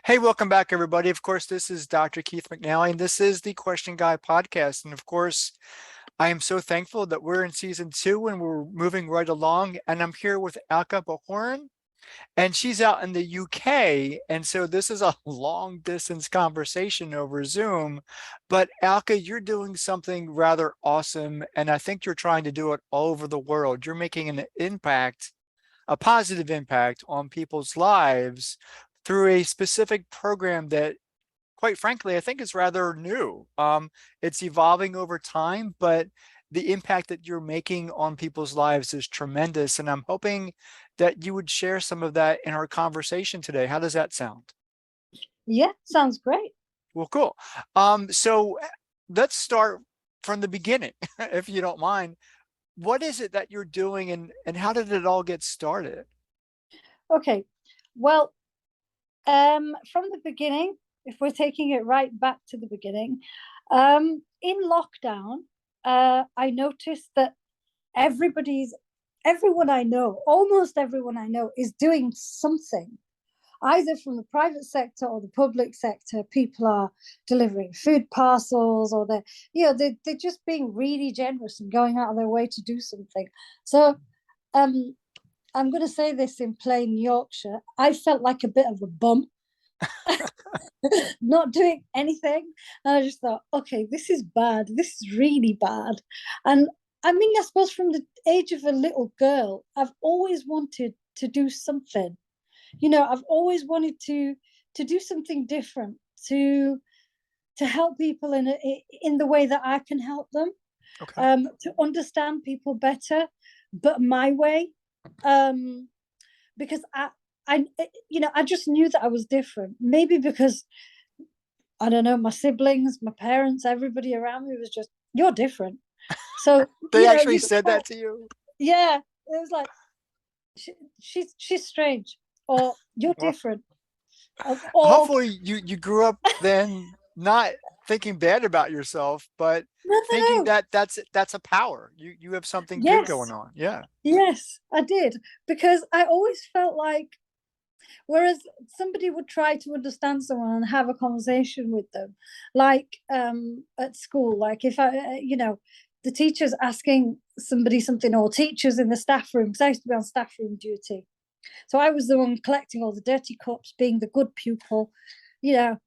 Hey, welcome back, everybody. Of course, this is Dr. Keith McNally, and this is the Question Guy podcast. And of course, I am so thankful that we're in season 2 and we're moving right along. And I'm here with Alka Bohorun, and she's out in the UK. And so this is a long distance conversation over Zoom. But Alka, you're doing something rather awesome. And I think you're trying to do it all over the world. You're making an impact, a positive impact on people's lives through a specific program that, quite frankly, I think is rather new. It's evolving over time, but the impact that you're making on people's lives is tremendous. And I'm hoping that you would share some of that in our conversation today. How does that sound? Yeah, sounds great. Well, cool. So let's start from the beginning, if you don't mind. What is it that you're doing and how did it all get started? Okay. Well, from the beginning, if we're taking it right back to the beginning, in lockdown, I noticed that everyone I know, almost everyone I know, is doing something, either from the private sector or the public sector. People are delivering food parcels, or they're just being really generous and going out of their way to do something. So, I'm going to say this in plain Yorkshire. I felt like a bit of a bum, not doing anything. And I just thought, okay, this is bad. This is really bad. And I mean, I suppose from the age of a little girl, I've always wanted to do something. I've always wanted to do something different, to help people in the way that I can help them, Okay. to understand people better, but my way. Because I just knew that I was different. Maybe because, I don't know, my siblings, my parents, everybody around me was just, you're different. So They actually you said that to you? yeah, it was like, she's strange, or you're Well, different, or hopefully you grew up then not thinking bad about yourself, but no, no, thinking no. that that's a power. You have something good going Yes, on. Yeah. yes, I did, because I always felt like, whereas somebody would try to understand someone and have a conversation with them, like at school, like if the teacher's asking somebody something, or teachers in the staff room, because I used to be on staff room duty. So I was the one collecting all the dirty cups, being the good pupil, you know,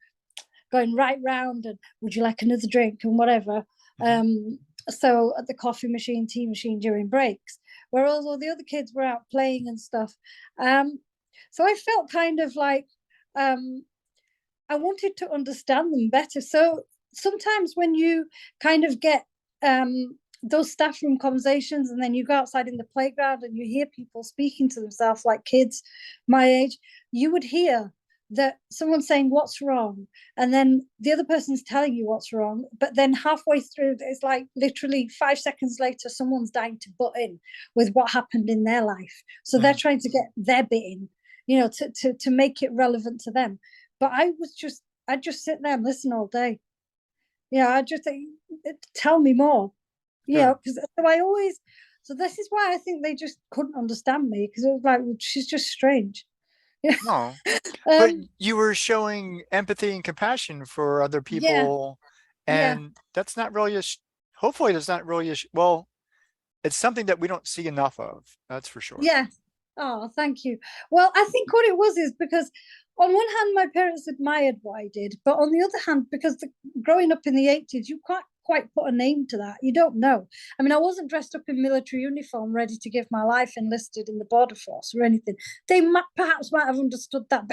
going right round and would you like another drink and whatever. Mhm. So at the coffee machine, tea machine during breaks, whereas all the other kids were out playing and stuff. So I felt kind of like, um, I wanted to understand them better. So sometimes when you kind of get those staff room conversations, and then you go outside in the playground and you hear people speaking to themselves, like kids my age, you would hear that someone's saying what's wrong, and then the other person's telling you what's wrong, but then halfway through, it's like literally 5 seconds later someone's dying to butt in with what happened in their life, so they're Mm. trying to get their bit in, to make it relevant to them. But I'd just sit there and listen all day. I just think, tell me more. Good. Because so I always, so this is why I think they just couldn't understand me, because it was like, well, she's just strange. Yeah. No, but um, you were showing empathy and compassion for other yeah, people, yeah, and that's not really hopefully that's not really well, it's something that we don't see enough of. That's for sure. yeah. Oh, thank you. Well, I think what it was is because, on one hand, my parents admired what I did, but on the other hand, because growing up in the 80s, you can't quite put a name to that. You don't know. I mean, I wasn't dressed up in military uniform, ready to give my life, enlisted in the border force or anything. They perhaps might have understood that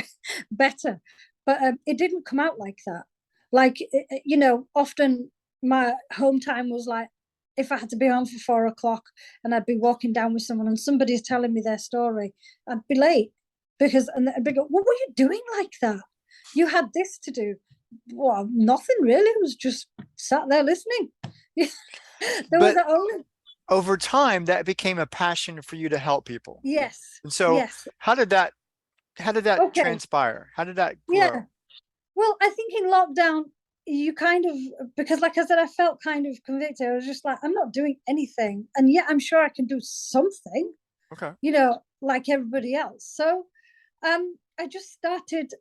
better, but it didn't come out like that. Like, often my home time was like, if I had to be home for 4 o'clock and I'd be walking down with someone and somebody's telling me their story, I'd be late, and they'd be go, what were you doing like that? You had this to do. Well, nothing really. I was just sat there listening. There was But only, over time, that became a passion for you to help people. yes, And so, yes. how did that how did that Okay, transpire? How did that yeah. grow? Well, I think in lockdown, you kind of, because like I said, I felt kind of convicted. I was just like, I'm not doing anything, and yet I'm sure I can do something, Okay. like everybody else. So I just started.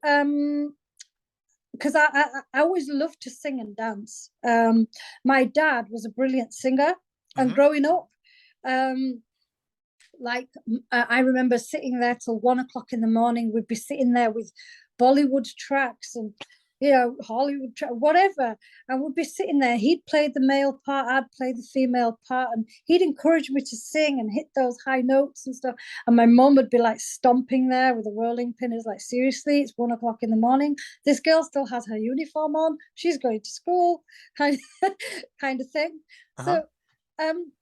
because I always loved to sing and dance. My dad was a brilliant singer, and Hmm. growing up, um, I remember sitting there till 1 o'clock in the morning. We'd be sitting there with Bollywood tracks and Hollywood whatever, and we'd be sitting there. He'd play the male part, I'd play the female part, and he'd encourage me to sing and hit those high notes and stuff. And my mum would be like stomping there with a rolling pin. It's like, seriously, it's 1 o'clock in the morning. This girl still has her uniform on. She's going to school, kind of thing. Uh-huh. So, um,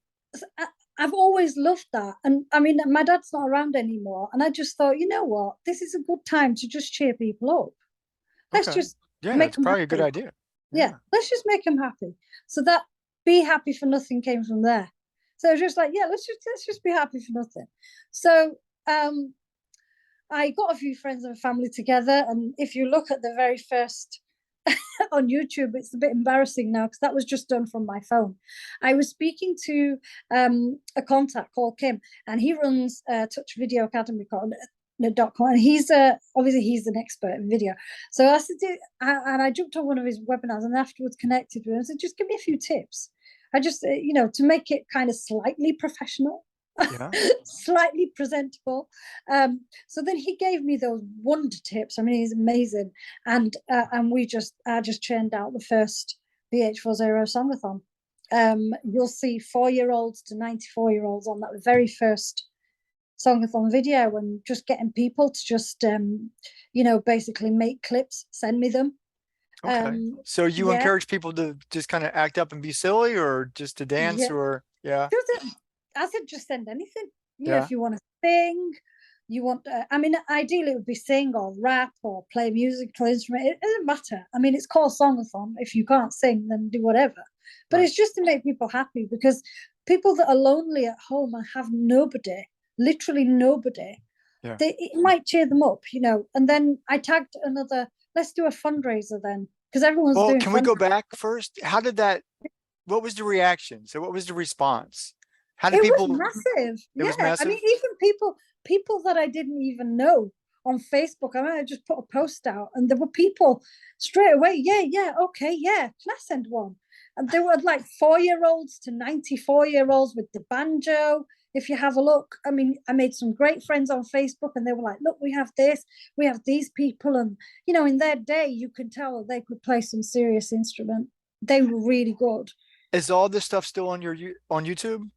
I've always loved that. And I mean, my dad's not around anymore. And I just thought, you know what? This is a good time to just cheer people up. Let's Okay. just Yeah, make that's them probably a good happy. idea. Yeah, Yeah. let's just make them happy. So that be happy for nothing came from there. So it was just like, yeah, let's just be happy for nothing. So I got a few friends and family together. And if you look at the very first on YouTube, it's a bit embarrassing now because that was just done from my phone. I was speaking to a contact called Kim, and he runs Touch Video Academy .com, and he's obviously he's an expert in video. So I said, and I jumped on one of his webinars and afterwards connected with him. I said, just give me a few tips. I just to make it kind of slightly professional. Yeah. Slightly presentable. So then he gave me those wonder tips. I mean, he's amazing, and I just churned out the first BH40 Songathon. You'll see 4-year-olds to 94-year-olds on that very first Songathon video, and just getting people to just basically make clips, send me them. Okay. So you Yeah, encourage people to just kind of act up and be silly, or just to dance, yeah. or yeah, I said, just send anything. yeah, If you want to sing, you want. I mean, ideally it would be sing or rap or play a musical instrument. It doesn't matter. I mean, it's called Songathon. If you can't sing, then do whatever. But right. it's just to make people happy, because people that are lonely at home and have nobody, literally nobody, Yeah. it might cheer them up, And then I tagged another. Let's do a fundraiser then, because everyone's Well, doing can we go fundraisers. back first? How did that, what was the reaction? So what was the response? How did It was people, massive. it was Yeah. I mean, massive? even people that I didn't even know on Facebook. I mean, I just put a post out and there were people straight away. Yeah, yeah, okay, yeah. Can I send one? And there were like 4-year-olds to 94-year-olds with the banjo. If you have a look, I mean, I made some great friends on Facebook, and they were like, look, we have this, we have these people. And, in their day, you could tell that they could play some serious instrument. They were really good. Is all this stuff still on on YouTube?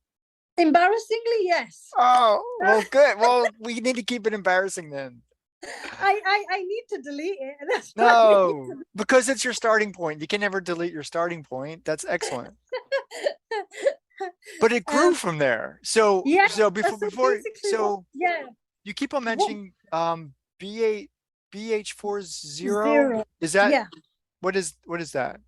Embarrassingly, yes. Oh, well, good. Well, we need to keep it embarrassing then. I need to delete it. That's why I need No, because it's your starting point. You can never delete your starting point. That's excellent. to. But it grew from there. So Yeah. so So basically, so yeah, you keep on what mentioning B8 BH40. zero? Is that Yeah, what is that?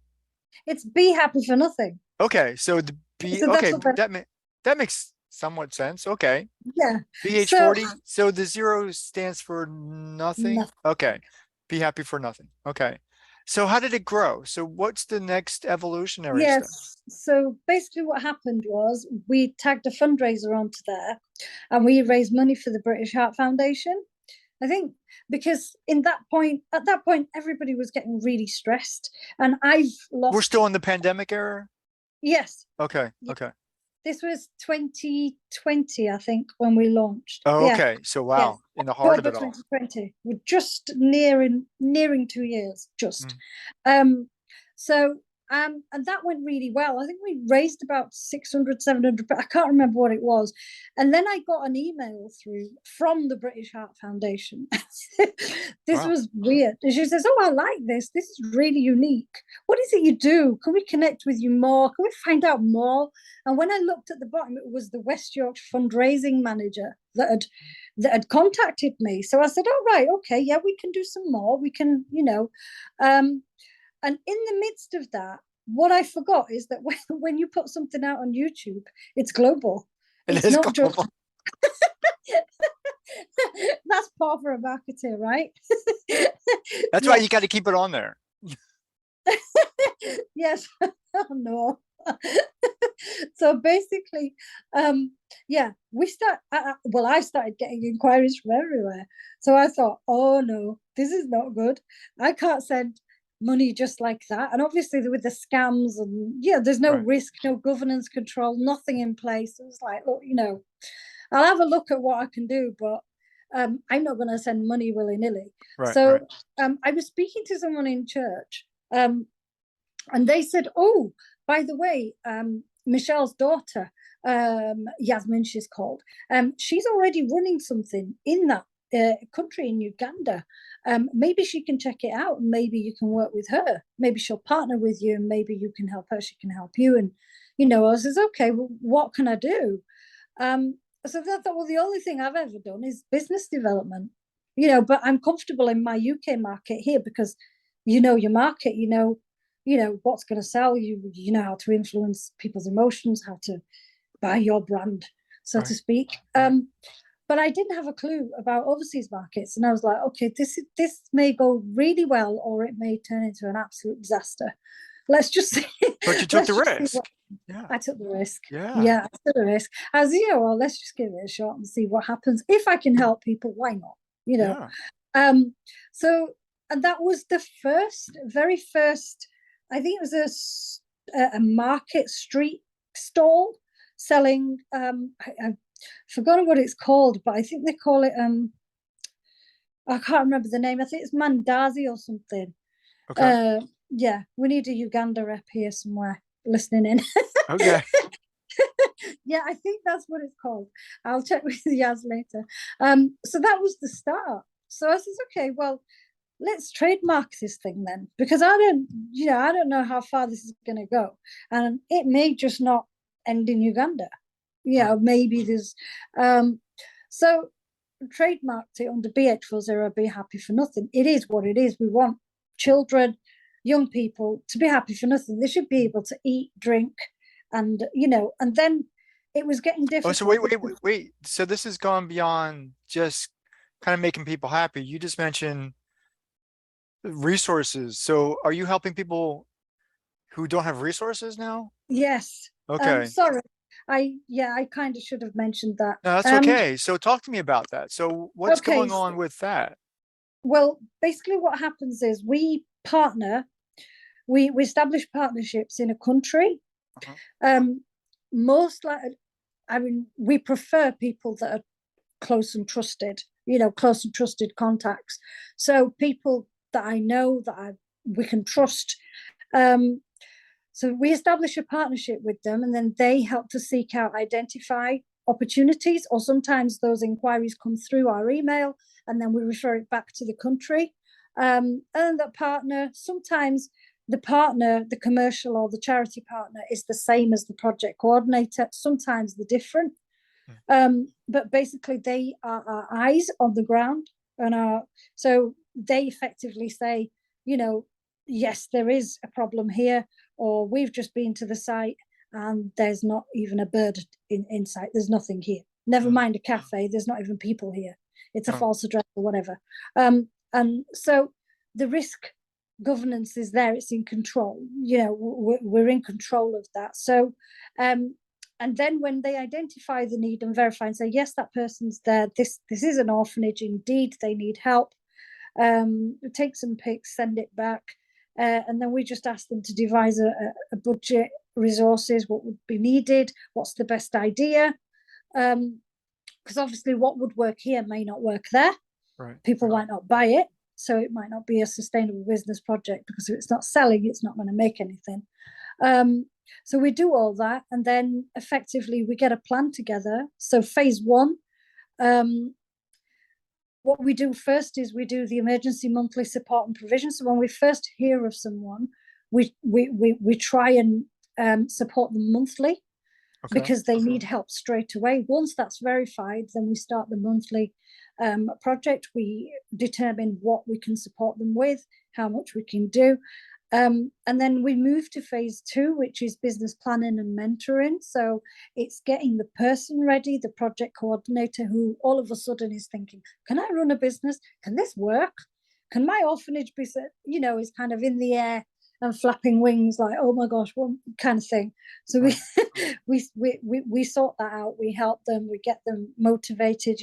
it's be happy for nothing. Okay, so the B, So that's okay, what that. that makes somewhat sense. Okay. Yeah. So BH40. So the zero stands for nothing. nothing. Okay. Be happy for nothing. Okay. So how did it grow? So what's the next evolutionary step? Yes. So basically, what happened was we tagged a fundraiser onto there, and we raised money for the British Heart Foundation. I think because at that point, everybody was getting really stressed, and I've We're lost. still in the pandemic era? Yes, Okay. Okay. this was 2020, I think, when we launched. Oh, Yeah, okay. So yeah, wow, in the heart of October it all. 2020. We're just nearing 2 years, just. Mm. Um, so and that went really well. I think we raised about 600, 700, but I can't remember what it was. And then I got an email through from the British Heart Foundation. This Wow. was weird. And she says, oh, I like this. This is really unique. What is it you do? Can we connect with you more? Can we find out more? And when I looked at the bottom, it was the West Yorkshire fundraising manager that had contacted me. So I said, "Oh right, okay, yeah, we can do some more. We can, And in the midst of that, what I forgot is that when you put something out on YouTube, it's global. It It's is not just. global. That's part for a marketer, right? That's why Yeah. you got to keep it on there. Yes. Oh no. So basically, yeah, I started getting inquiries from everywhere. So I thought, oh no, this is not good. I can't send money just like that. And obviously with the scams and there's no Right. risk, no governance control, nothing in place. It was like, look, I'll have a look at what I can do, but I'm not going to send money willy-nilly. Right. So Right. I was speaking to someone in church, and they said, oh, by the way, Michelle's daughter, Yasmin, she's called, she's already running something in that country in Uganda. Maybe she can check it out, and maybe you can work with her. Maybe she'll partner with you, and maybe you can help her, she can help you. And I says, okay, well, what can I do? So I thought, well, the only thing I've ever done is business development, but I'm comfortable in my UK market here because your market, what's going to sell. You know how to influence people's emotions, how to buy your brand, so to speak. But I didn't have a clue about overseas markets, and I was like, okay, this may go really well, or it may turn into an absolute disaster. Let's just see. But you took the risk. Yeah. I took the risk. Yeah. I took the risk. I was, well, let's just give it a shot and see what happens. If I can help people, why not? So, and that was the very first, I think it was a market street stall selling, I've forgotten what it's called, but I think they call it, I can't remember the name. I think it's Mandazi or something. Okay. Yeah, we need a Uganda rep here somewhere listening in. Okay. Yeah, I think that's what it's called. I'll check with Yaz later. So that was the start. So I says, okay, well, let's trademark this thing then, because I don't know how far this is going to go, and it may just not end in Uganda. Maybe there's. So trademarked it under BH40 Be Happy for Nothing. It is what it is. We want children, young people to be happy for nothing. They should be able to eat, drink, and and then it was getting difficult. Oh, so wait. So this has gone beyond just kind of making people happy. You just mentioned resources. So are you helping people who don't have resources now? Yes. Okay. Sorry. I kind of should have mentioned that. No, that's okay. So talk to me about that. So what's going on with that? Well, basically what happens is we partner, we establish partnerships in a country. Most we prefer people that are close and trusted, close and trusted contacts. So people that I know that we can trust. So we establish a partnership with them, and then they help to seek out, identify opportunities, or sometimes those inquiries come through our email, and then we refer it back to the country. And that partner, sometimes the commercial or the charity partner is the same as the project coordinator. Sometimes they're different. But basically they are our eyes on the ground, and so they effectively say, yes, there is a problem here, or we've just been to the site and there's not even a bird in sight. There's nothing here. Never mind a cafe. There's not even people here. It's a false address or whatever. And so the risk governance is there. It's in control. We're in control of that. So, and then when they identify the need and verify and say, yes, that person's there. This is an orphanage. Indeed, they need help. Take some pics, send it back. And then we just ask them to devise a budget, resources, what would be needed, what's the best idea. Because obviously what would work here may not work there. Right. People might not buy it. So it might not be a sustainable business project, because if it's not selling, it's not going to make anything. So we do all that, and then effectively we get a plan together. So phase one, what we do first is we do the emergency monthly support and provision. So when we first hear of someone, we try and support them monthly, because they need help straight away. Once that's verified, then we start the monthly project. We determine what we can support them with, how much we can do. And then we move to phase two, which is business planning and mentoring. So it's getting the person ready, the project coordinator, who all of a sudden is thinking, can I run a business? Can this work? Can my orphanage be, is kind of in the air and flapping wings, like, oh my gosh, what kind of thing. So we sort that out. We help them, we get them motivated.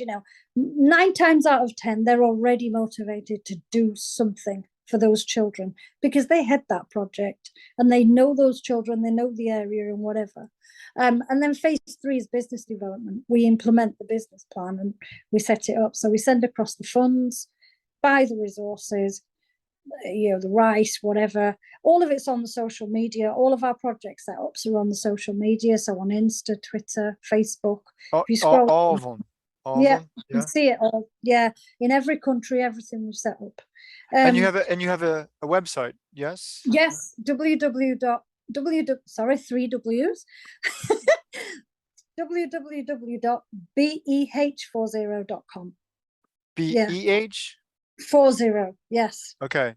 9 times out of 10, they're already motivated to do something. for those children, because they head that project and they know those children, they know the area and whatever. And then phase 3 is business development. We implement the business plan and we set it up. So we send across the funds, buy the resources, the rice, whatever. All of it's on the social media. All of our project setups are on the social media. So on Insta, Twitter, Facebook. All, If you scroll, all of them. All of yeah, them. you Yeah. can see it all. Yeah, in every country, everything we've set up. And you have a website, yes? Yes, sorry, 3 W's. www.beh40.com. Yeah. BEH? 40, yes. Okay.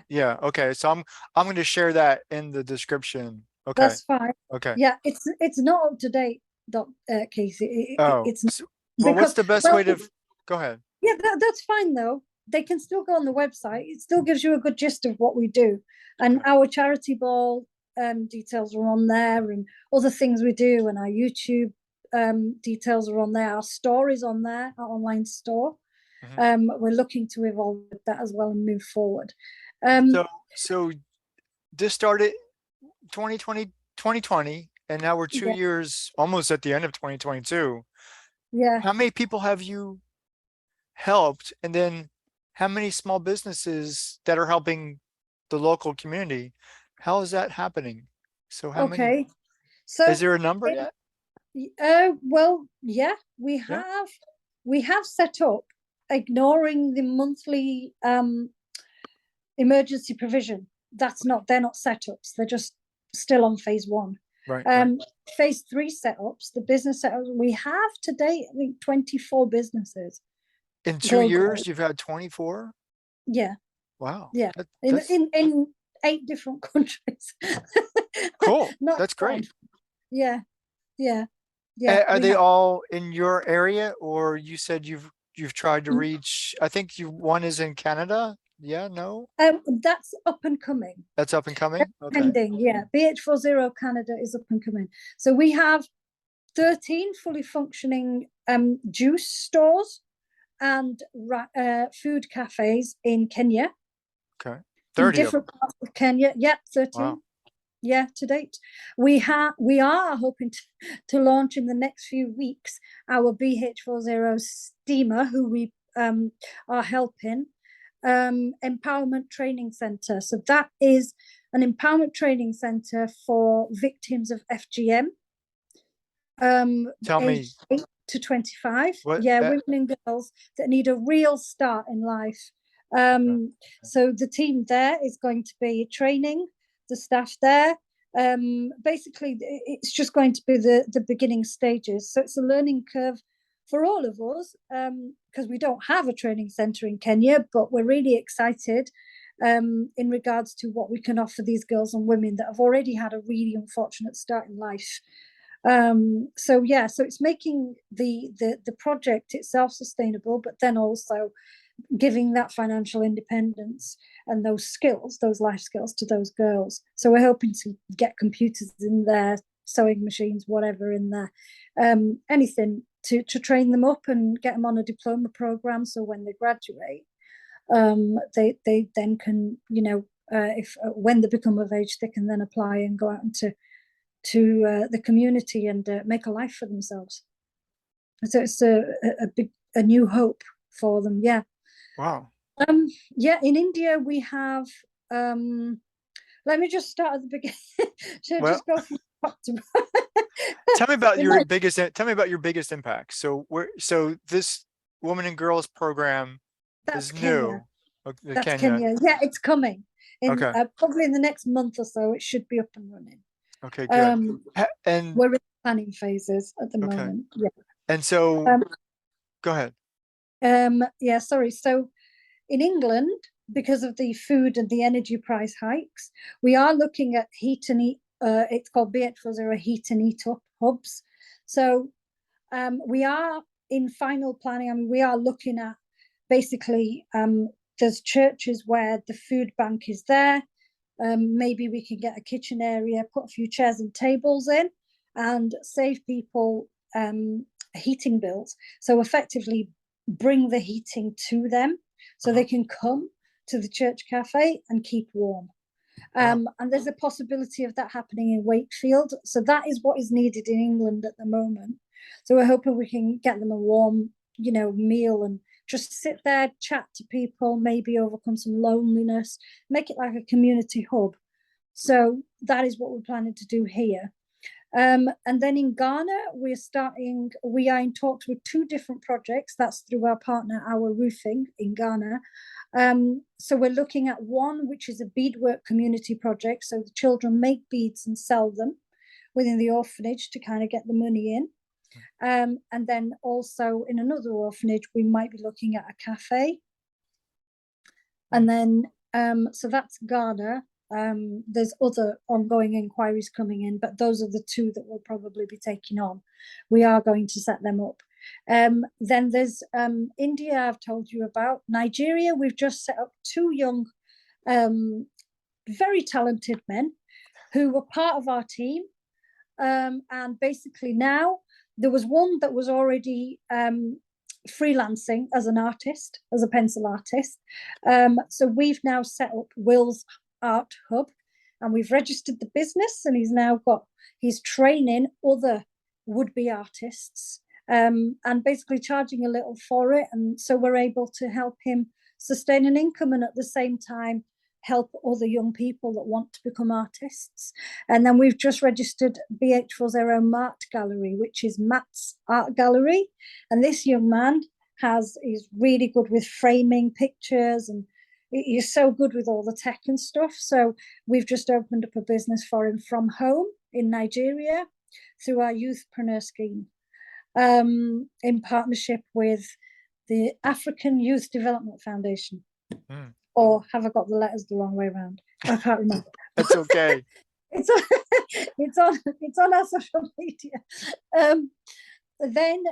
Yeah. Okay. So I'm going to share that in the description. Okay. That's fine. Okay. Yeah, it's not up to date, Casey. It's So, well, what's the best way to go ahead? Yeah, that's fine though. They can still go on the website. It still gives you a good gist of what we do. And our charity ball details are on there, and other things we do, and our YouTube details are on there. Our store is on there, our online store. We're looking to evolve with that as well and move forward. So this started 2020, and now we're 2 years almost at the end of 2022. Yeah. How many people have you helped? And then how many small businesses that are helping the local community? How is that happening? So how many? So is there a number yet? Well, yeah, we have set up, ignoring the monthly emergency provision. They're not setups, they're just still on phase 1. Right. Phase 3 setups, the business setups, we have to date, I think, 24 businesses. In 2 years, you've had 24? Yeah. Wow. Yeah. In 8 different countries. Cool. That's great. Yeah. Are they all in your area, or you said you've tried to reach? I think one is in Canada. Yeah, no. That's up and coming. That's up and coming. Okay. Pending. Yeah, BH40 Canada is up and coming. So we have 13 fully functioning juice stores and food cafes in Kenya. Okay. 30 different parts of Kenya. Yeah, 13. Wow. Yeah, to date. We are hoping to launch in the next few weeks our BH40 steamer, who we are helping, empowerment training center. So that is an empowerment training center for victims of FGM. Tell me. 8 to 25. What? Women and girls that need a real start in life. So the team there is going to be training the staff there. Basically, it's just going to be the beginning stages. So it's a learning curve for all of us, because we don't have a training center in Kenya, but we're really excited in regards to what we can offer these girls and women that have already had a really unfortunate start in life. So it's making the project itself sustainable, but then also giving that financial independence and those skills, those life skills, to those girls. So we're hoping to get computers in there, sewing machines, whatever in there, anything to train them up and get them on a diploma program. So when they graduate, they then can, if when they become of age, they can then apply and go out into the community and make a life for themselves. So it's a new hope for them. Yeah. Wow. In India we have. Let me just start at the beginning. Should I just go from top to Tell me about your biggest impact. So this Women and Girls program is new. That's Kenya. Yeah, it's coming. Probably in the next month or so, it should be up and running. Okay, good. And we're in planning phases at the moment. Yeah. And so, go ahead. Sorry. So in England, because of the food and the energy price hikes, we are looking at heat and eat. It's called BH40 Heat and Eat Up hubs. So we are in final planning. I mean, we are looking at basically there's churches where the food bank is there. Maybe we can get a kitchen area, put a few chairs and tables in, and save people heating bills. So effectively bring the heating to them, so they can come to the church cafe and keep warm. Wow. And there's a possibility of that happening in Wakefield. So that is what is needed in England at the moment. So we're hoping we can get them a warm, meal and just sit there, chat to people, maybe overcome some loneliness, make it like a community hub. So that is what we're planning to do here. And then in Ghana, we are in talks with 2 different projects. That's through our partner, Our Roofing in Ghana. So we're looking at one, which is a beadwork community project. So the children make beads and sell them within the orphanage to kind of get the money in. And then also in another orphanage, we might be looking at a cafe. And then, so that's Ghana. There's other ongoing inquiries coming in, but those are the 2 that we'll probably be taking on. We are going to set them up. Then there's India, I've told you about. Nigeria, we've just set up 2 young, very talented men who were part of our team. And basically now there was one that was already freelancing as an artist, as a pencil artist. So we've now set up Will's Art Hub, and we've registered the business, and he's training other would-be artists, and basically charging a little for it. And so we're able to help him sustain an income and at the same time help other young people that want to become artists. And then we've just registered BH40 Mart Gallery, which is Matt's art gallery. And this young man is really good with framing pictures, and he's so good with all the tech and stuff. So we've just opened up a business for him from home in Nigeria through our youthpreneur scheme, in partnership with the African Youth Development Foundation. Or have I got the letters the wrong way around? I can't remember. That's okay. it's on our social media. Then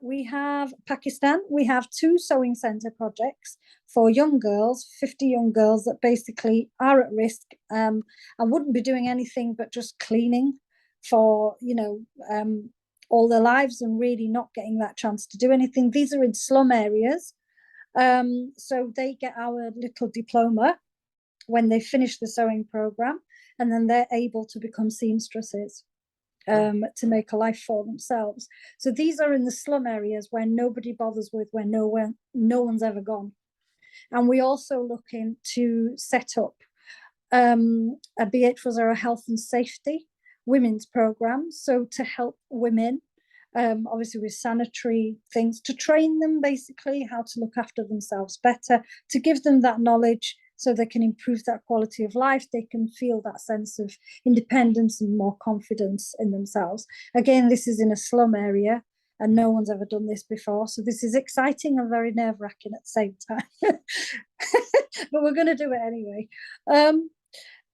we have Pakistan. We have 2 sewing center projects for young girls, 50 young girls that basically are at risk and wouldn't be doing anything but just cleaning for, all their lives and really not getting that chance to do anything. These are in slum areas. So they get our little diploma when they finish the sewing program, and then they're able to become seamstresses. To make a life for themselves. So these are in the slum areas where nobody bothers with, where no one's ever gone. And we also looking to set up a BH40 health and safety women's program. So to help women, obviously with sanitary things, to train them basically how to look after themselves better, to give them that knowledge so they can improve that quality of life. They can feel that sense of independence and more confidence in themselves. Again, this is in a slum area and no one's ever done this before. So this is exciting and very nerve-wracking at the same time. But we're going to do it anyway.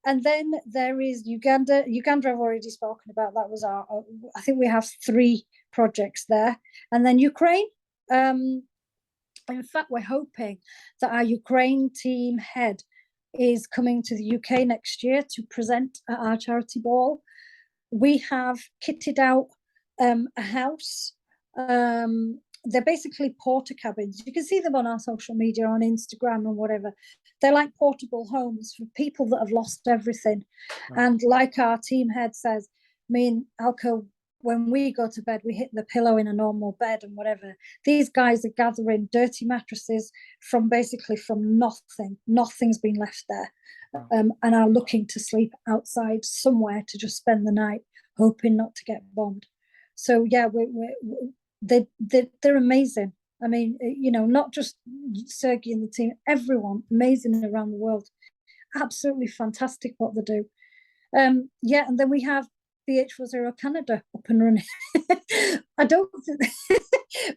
And then there is Uganda. Uganda I've already spoken about. That was I think we have 3 projects there. And then Ukraine. In fact, we're hoping that our Ukraine team head is coming to the UK next year to present at our charity ball. We have kitted out a house. They're basically porter cabins. You can see them on our social media, on Instagram and whatever. They're like portable homes for people that have lost everything. And like our team head says, me and Alka, when we go to bed, we hit the pillow in a normal bed and whatever. These guys are gathering dirty mattresses from nothing. Nothing's been left there. And are looking to sleep outside somewhere to just spend the night, hoping not to get bombed. So yeah, they're amazing. I mean, not just Sergey and the team, everyone amazing around the world. Absolutely fantastic what they do. And then we have BH40 Canada up and running. I don't think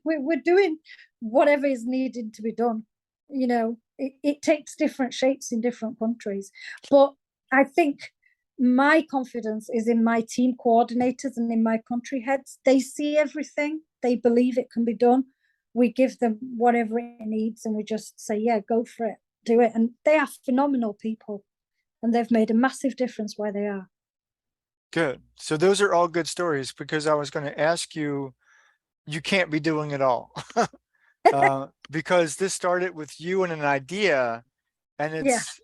we're doing whatever is needed to be done. It takes different shapes in different countries, but I think my confidence is in my team coordinators and in my country heads. They see everything, they believe it can be done. We give them whatever it needs and we just say, yeah, go for it, do it. And they are phenomenal people and they've made a massive difference where they are. Good. So those are all good stories, because I was going to ask you, you can't be doing it all. Because this started with you and an idea, and Yeah. it's,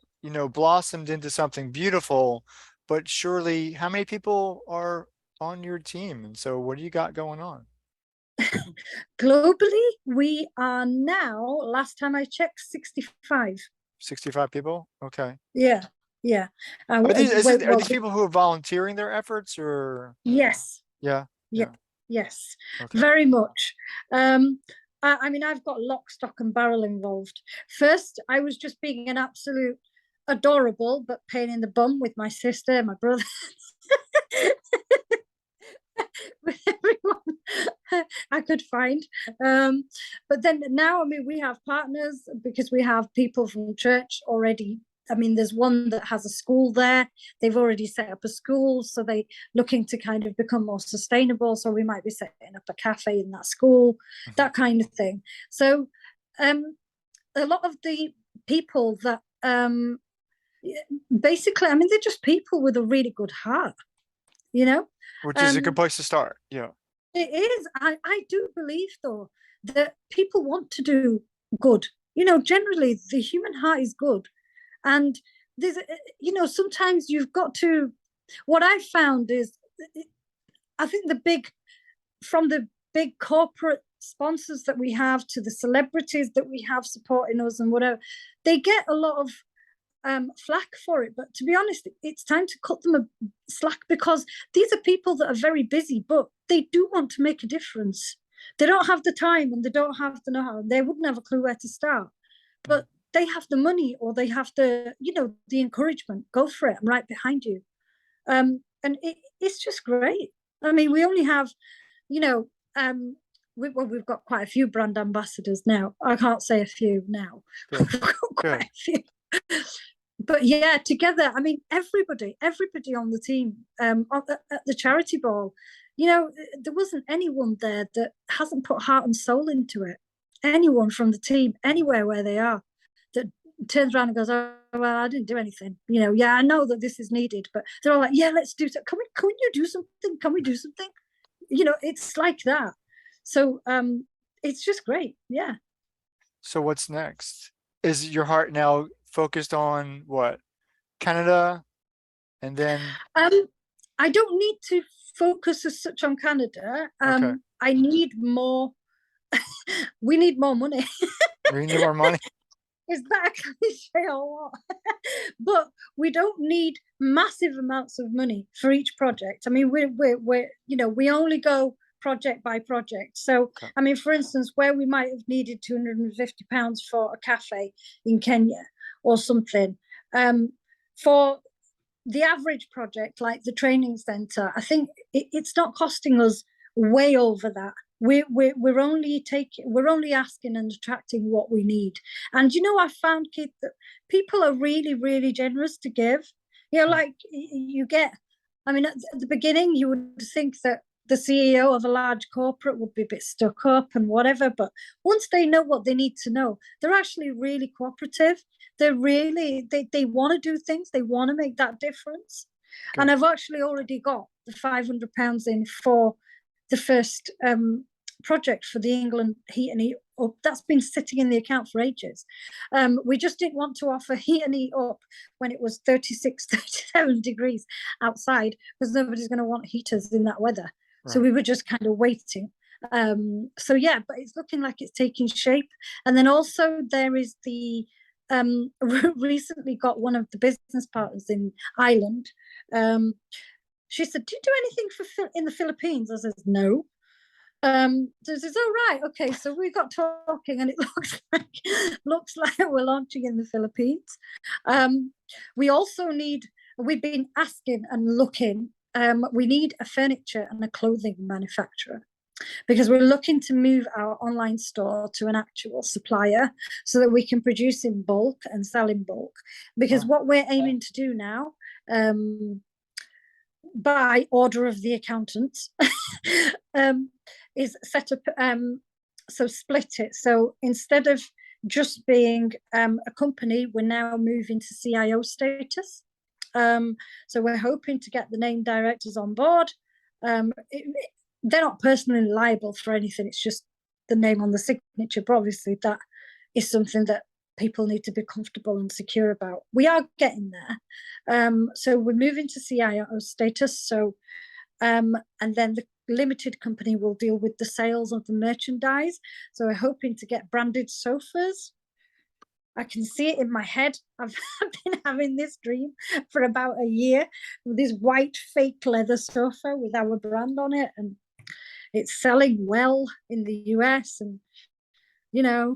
blossomed into something beautiful. But surely, how many people are on your team? And so what do you got going on? Globally, we are now, last time I checked, 65. 65 people? Okay. Yeah, yeah. Are these is it, are Well, these people who are volunteering their efforts or yes, yeah, yes, yeah. yes, Okay. very much. Um, I mean, I've got lock, stock, and barrel involved. First, I was just being an absolute adorable but pain in the bum with my sister, my brother, with everyone I could find. But then now, I mean, we have partners because we have people from church already. I mean, there's one that has a school there. They've already set up a school, so they looking to kind of become more sustainable. So we might be setting up a cafe in that school, Mhm. that kind of thing. So a lot of the people that basically, I mean, they're just people with a really good heart, you know. Which is a good Um, place to start. Yeah. it is. I do believe, though, that people want to do good. You know, generally, the human heart is good. And there's, sometimes you've got to. What I found is, I think from the big corporate sponsors that we have to the celebrities that we have supporting us and whatever, they get a lot of flack for it. But to be honest, it's time to cut them a slack because these are people that are very busy, but they do want to make a difference. They don't have the time and they don't have the know-how. They wouldn't have a clue where to start. Mm. But they have the money or they have the encouragement. Go for it. I'm right behind you. And it's just great. I mean, we only have, you know, we've got quite a few brand ambassadors now. I can't say a few now. Good. We've got quite Good. a few. But yeah, together, I mean, everybody on the team, at the charity ball, there wasn't anyone there that hasn't put heart and soul into it. Anyone from the team, anywhere where they are, that turns around and goes, "Oh well, I didn't do anything." Yeah, I know that this is needed, but they're all like, "Yeah, let's do something. Can you do something? Can we do something?" It's like that. So it's just great. Yeah. So what's next? Is your heart now focused on what? Canada and then Um, I don't need to focus as such on Canada. okay. I need more. We need more money. We need more money. Is that a cliche or what? But we don't need massive amounts of money for each project. I mean, we only go project by project. So, Okay. I mean, for instance, where we might have needed £250 for a cafe in Kenya or something, for the average project, like the training center, I think it's not costing us way over that. We're only asking and attracting what we need. And I found, Keith, that people are really, really generous to give. Mm. Like you get, I mean, at the beginning, you would think that the CEO of a large corporate would be a bit stuck up and whatever. But once they know what they need to know, they're actually really cooperative. They want to do things. They want to make that difference. And Good. I've actually already got the £500 in for the first project for the England heat and heat up. That's been sitting in the account for ages. We just didn't want to offer heat and heat up when it was 36, 37 degrees outside because nobody's going to want heaters in that weather. So Right. we were just kind of waiting. So yeah, but it's looking like it's taking shape. And then also there is the recently got one of the business partners in Ireland. She said, "Do you do anything in the Philippines?" I said, "No." So she says, "Oh right, okay." So we got talking, and it looks like we're launching in the Philippines. Um, we also need. We've been asking and looking. We need a furniture and a clothing manufacturer because we're looking to move our online store to an actual supplier so that we can produce in bulk and sell in bulk. Because Wow. what we're aiming to do now, by order of the accountant, um, is set up, so split it. So instead of just being a company, we're now moving to CIO status. So we're hoping to get the name directors on board. They're not personally liable for anything. It's just the name on the signature. But obviously, that is something that people need to be comfortable and secure about. We are getting there. So we're moving to CIO status. So and then the limited company will deal with the sales of the merchandise. So we're hoping to get branded sofas. I can see it in my head. I've been having this dream for about a year with this white fake leather sofa with our brand on it, and it's selling well in the US, and you know.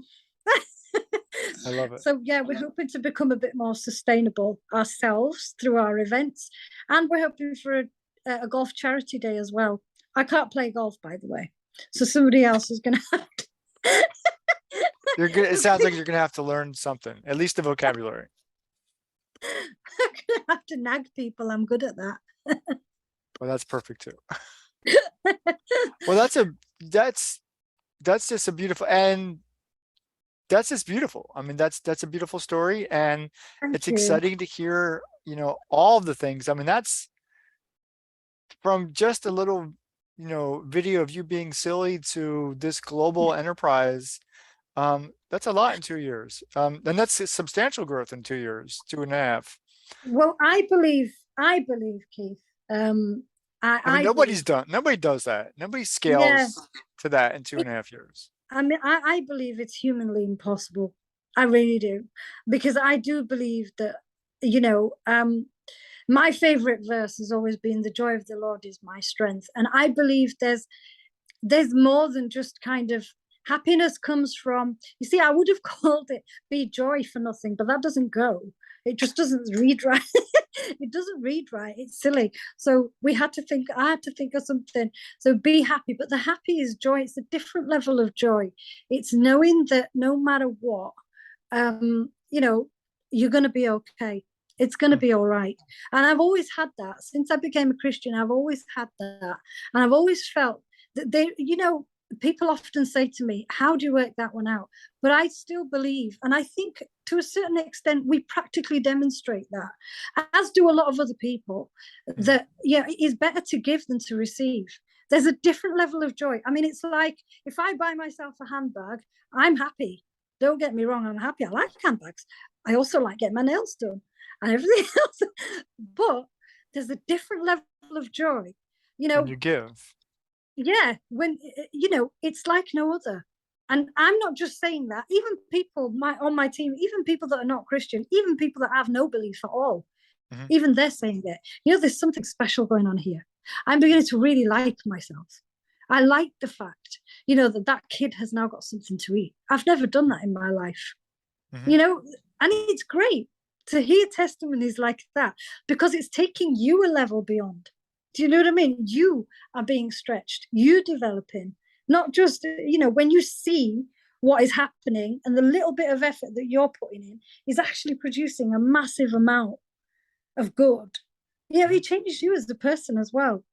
I love it. So yeah, we're hoping to become a bit more sustainable ourselves through our events, and we're hoping for a golf charity day as well. I can't play golf, by the way, so somebody else is going to have to. You're good. It sounds like you're going to have to learn something, at least the vocabulary. I'm going to have to nag people. I'm good at that. Well, that's perfect too. Well, that's just a beautiful, and that's just beautiful. I mean, that's a beautiful story, and Thank it's you. exciting to hear, all of the things. I mean, that's from just a little, video of you being silly to this global enterprise. That's a lot in 2 years. And that's a substantial growth in 2 years, 2.5. Well, I believe, Keith. I mean, I believe, nobody does that. Nobody yeah. scales to that in 2.5 years. I mean, I believe it's humanly impossible. I really do, because I do believe that, you know, my favorite verse has always been, "The joy of the Lord is my strength," and I believe there's more than just kind of happiness comes from. You see, I would have called it "be joy for nothing," but that doesn't go. It just doesn't read right. It doesn't read right. It's silly. So I had to think of something. So be happy, but the happy is joy. It's a different level of joy. It's knowing that no matter what, you know, you're going to be okay. It's going to be all right. And I've always had that since I became a Christian. I've always had that, and I've always felt that people often say to me, "How do you work that one out?" But I still believe, and I think to a certain extent, we practically demonstrate that, as do a lot of other people, that it is better to give than to receive. There's a different level of joy. I mean, it's like if I buy myself a handbag, I'm happy. Don't get me wrong, I'm happy. I like handbags. I also like getting my nails done and everything else. But there's a different level of joy. When you give. Yeah, when it's like no other. And I'm not just saying that. Even people on my team, even people that are not Christian, even people that have no belief at all, even they're saying that. There's something special going on here. I'm beginning to really like myself. I like the fact, that kid has now got something to eat. I've never done that in my life. And it's great to hear testimonies like that, because it's taking you a level beyond. Do you know what I mean? You are being stretched, you developing, not just, when you see what is happening and the little bit of effort that you're putting in is actually producing a massive amount of good. It changes you as a person as well.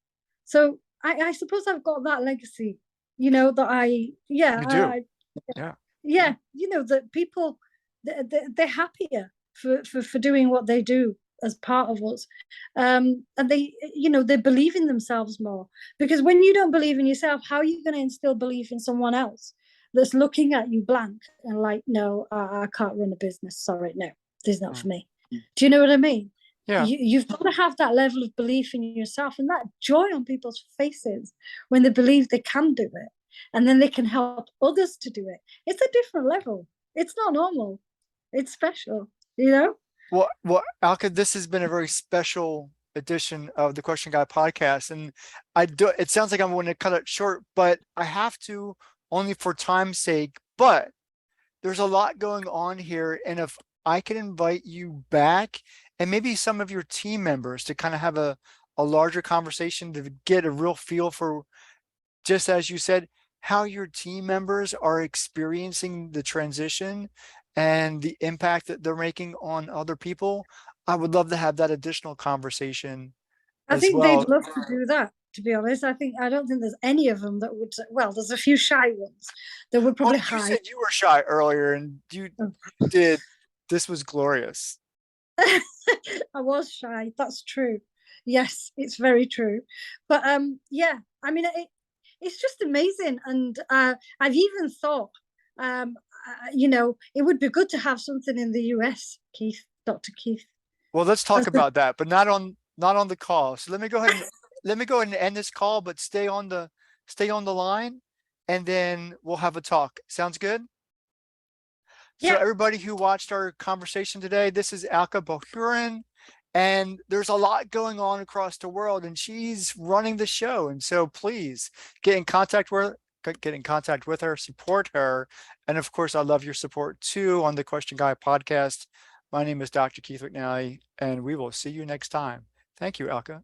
So I suppose I've got that legacy, that You do. Yeah. that people, they're happier for doing what they do as part of us, and they believe in themselves more, because when you don't believe in yourself, how are you going to instill belief in someone else that's looking at you blank and like, no, I can't run a business, sorry, no, this is not for me. Do you know what I mean? Yeah. You've got to have that level of belief in yourself and that joy on people's faces when they believe they can do it, and then they can help others to do it. It's a different level. It's not normal. It's special, Well, Alka, this has been a very special edition of the Question Guy podcast, and it sounds like I'm going to cut it short, but I have to, only for time's sake. But there's a lot going on here, and if I can invite you back and maybe some of your team members to kind of have a larger conversation to get a real feel for, just as you said, how your team members are experiencing the transition and the impact that they're making on other people. I would love to have that additional conversation I as think they'd well. love to do that, to be honest. I don't think there's any of them that would. Well, there's a few shy ones that would Well, probably you hide. said you were shy earlier, and you did. This was glorious. I was shy. That's true. Yes, it's very true. But yeah, I mean, it's just amazing. And I've even thought, it would be good to have something in the US, Keith, Dr. Keith. Well, let's talk about that, but not on the call. So let me go ahead and end this call, but stay on the line, and then we'll have a talk. Sounds good? So Yeah. everybody who watched our conversation today, this is Alka Bohorun, and there's a lot going on across the world, and she's running the show. And so please get in contact with her, support her. And of course, I love your support too on the Question Guy podcast. My name is Dr. Keith McNally, and we will see you next time. Thank you, Alka.